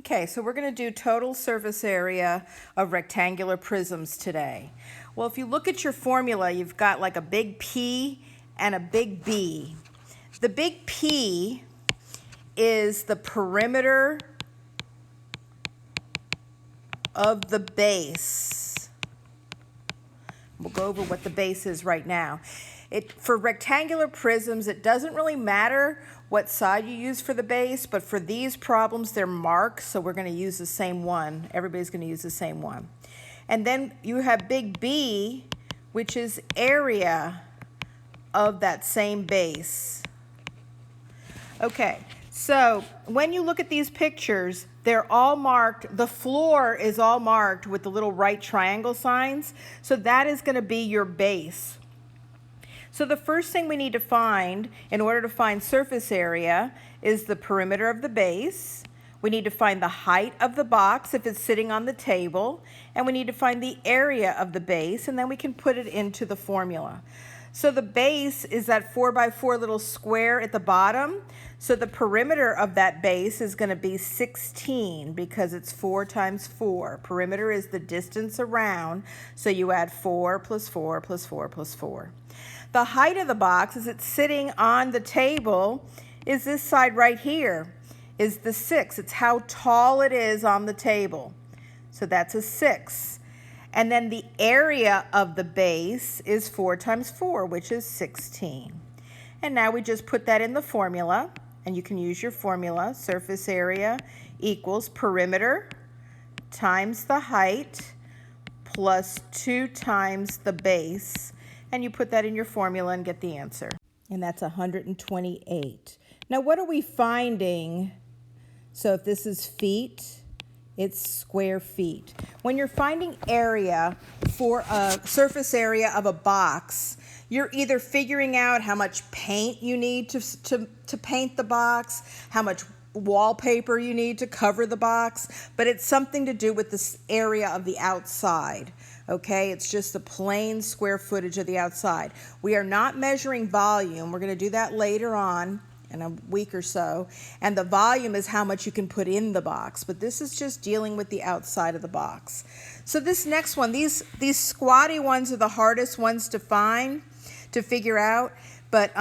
Okay, so we're going to do total surface area of rectangular prisms today. Well, if you look at your formula, you've got like a big P and a big B. The big P is the perimeter of the base. We'll go over what the base is right now. For rectangular prisms, it doesn't really matter what side you use for the base, but for these problems, they're marked, so we're going to use the same one. Everybody's going to use the same one. And then you have big B, which is area of that same base. Okay, so when you look at these pictures, they're all marked. The floor is all marked with the little right triangle signs, so that is going to be your base. So the first thing we need to find in order to find surface area is the perimeter of the base. We need to find the height of the box if it's sitting on the table, and we need to find the area of the base, and then we can put it into the formula. So the base is that 4x4 little square at the bottom. So the perimeter of that base is going to be 16 because it's 4 times 4. Perimeter is the distance around, so you add 4 plus 4 plus 4 plus 4. The height of the box, as it's sitting on the table, is this side right here, is the 6. It's how tall it is on the table. So that's a 6. And then the area of the base is 4 times 4, which is 16. And now we just put that in the formula, and you can use your formula. Surface area equals perimeter times the height plus 2 times the base. And you put that in your formula and get the answer. And that's 128. Now what are we finding? So if this is feet, it's square feet. When you're finding area for a surface area of a box, you're either figuring out how much paint you need to paint the box, how much wallpaper you need to cover the box, but it's something to do with this area of the outside. Okay, it's just the plain square footage of the outside. We are not measuring volume. We're going to do that later on in a week or so. And the volume is how much you can put in the box. But this is just dealing with the outside of the box. So this next one, these squatty ones are the hardest ones to find, to figure out. But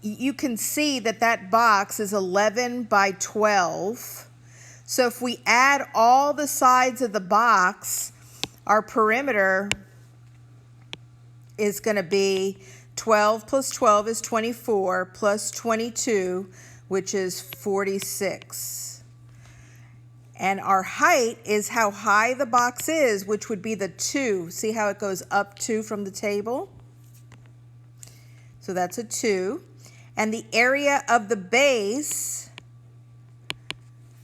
you can see that that box is 11 by 12. So if we add all the sides of the box, our perimeter is going to be 12 plus 12 is 24 plus 22, which is 46. And our height is how high the box is, which would be the 2. See how it goes up 2 from the table? So that's a 2. And the area of the base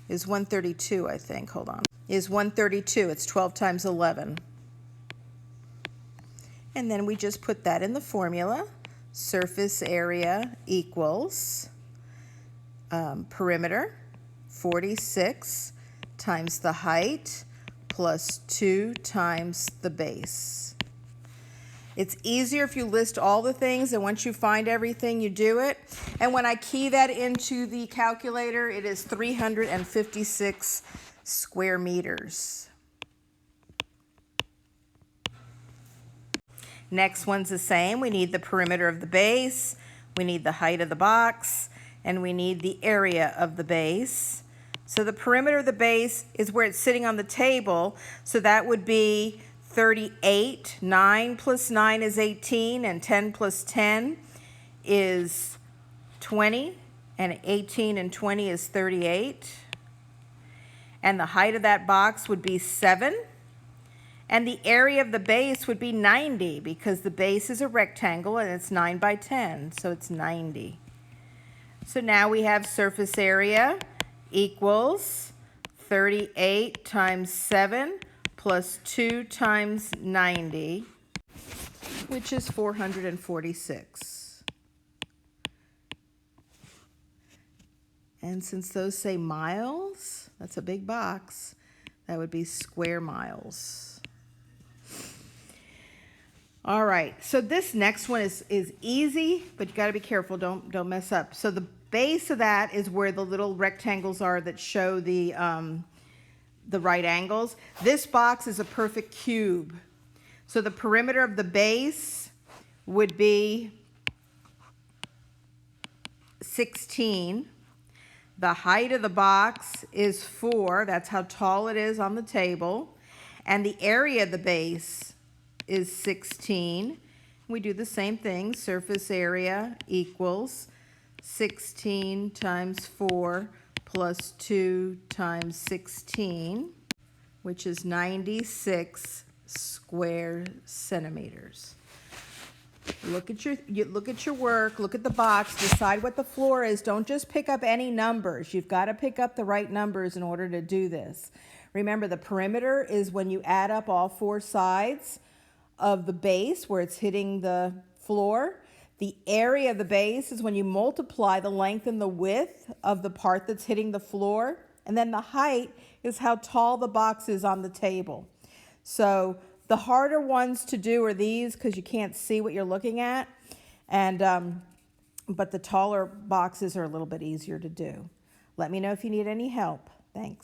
is 132, I think. Hold on. Is 132. It's 12 times 11. And then we just put that in the formula. Surface area equals perimeter, 46, times the height, plus 2 times the base. It's easier if you list all the things, and once you find everything, you do it. And when I key that into the calculator, it is 356 square meters. Next one's the same. We need the perimeter of the base, we need the height of the box, and we need the area of the base. So the perimeter of the base is where it's sitting on the table, so that would be 38. 9 plus 9 is 18, and 10 plus 10 is 20, and 18 and 20 is 38. And the height of that box would be 7. And the area of the base would be 90 because the base is a rectangle and it's 9 by 10, so it's 90. So now we have surface area equals 38 times 7 plus 2 times 90, which is 446. And since those say miles, that's a big box, that would be square miles. All right, so this next one is easy, but you got to be careful, don't mess up. So base of that is where the little rectangles are that show the right angles. This box is a perfect cube. So the perimeter of the base would be 16. The height of the box is 4. That's how tall it is on the table. And the area of the base is 16. We do the same thing. Surface area equals 16 times 4 plus 2 times 16, which is 96 square centimeters. Look at your work, look at the box, decide what the floor is. Don't just pick up any numbers. You've got to pick up the right numbers in order to do this. Remember, the perimeter is when you add up all 4 sides of the base where it's hitting the floor. The area of the base is when you multiply the length and the width of the part that's hitting the floor. And then the height is how tall the box is on the table. So the harder ones to do are these because you can't see what you're looking at. And but the taller boxes are a little bit easier to do. Let me know if you need any help. Thanks.